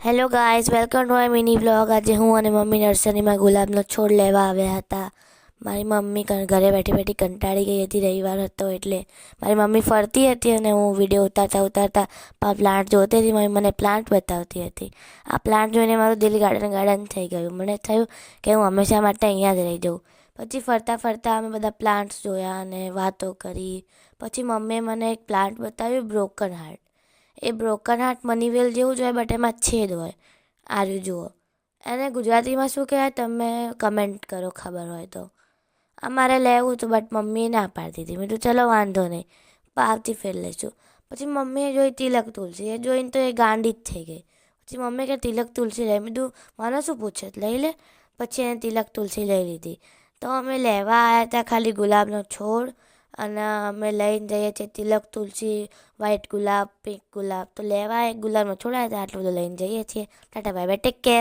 Hello guys, welcome to my mini blog. આજે હું અને મમ્મી નર્સરીમાં ગુલાબનો છોડ લેવા આવ્યા હતા. મારી મમ્મી ઘરે બેઠી બેઠી કંટાળી ગઈ હતી. રવિવાર હતો એટલે મારી મમ્મી ફરતી હતી અને હું વિડીયો ઉતારતા પ્લાન્ટ જોતી હતી. મમ્મી મને પ્લાન્ટ બતાવતી હતી. આ પ્લાન્ટ જોઈને મારું દિલ ગાર્ડન ગાર્ડન થઈ ગયું. મને થયું કે હું હંમેશા માટે અહીંયા જ રહી જાઉં. પછી ફરતા ફરતા અમે બધા પ્લાન્ટ્સ જોયા અને વાતો કરી. પછી મમ્મીએ મને એક પ્લાન્ટ બતાવ્યું, બ્રોકન હાર્ટ. એ બ્રોકન હાર્ટ મની વેલ જેવું જ હોય, બટ એમાં છેદ હોય. આર્યું જુઓ, એને ગુજરાતીમાં શું કહેવાય તમે કમેન્ટ કરો ખબર હોય તો. આ મારે લેવું હતું બટ મમ્મીએ ના પાડી દીધી. મેં કીધું ચલો વાંધો નહીં, આવતી ફેર લઈશું. પછી મમ્મીએ જોઈ તિલક તુલસી. એ જોઈને તો એ ગાંડી જ થઈ ગઈ. પછી મમ્મી કે તિલક તુલસી લઈ. મેં કીધું મને શું પૂછે, લઈ લે. પછી એને તિલક તુલસી લઈ લીધી. તો અમે લેવા આવ્યા હતા ખાલી ગુલાબનો છોડ, અને અમે લઈને જઈએ છીએ તિલક તુલસી, વ્હાઈટ ગુલાબ, પિંક ગુલાબ. તો લેવા એક ગુલાબનો છોડ આવ્યા હતા, આટલું બધું લઈને જઈએ છીએ. Tata bye bye, take care.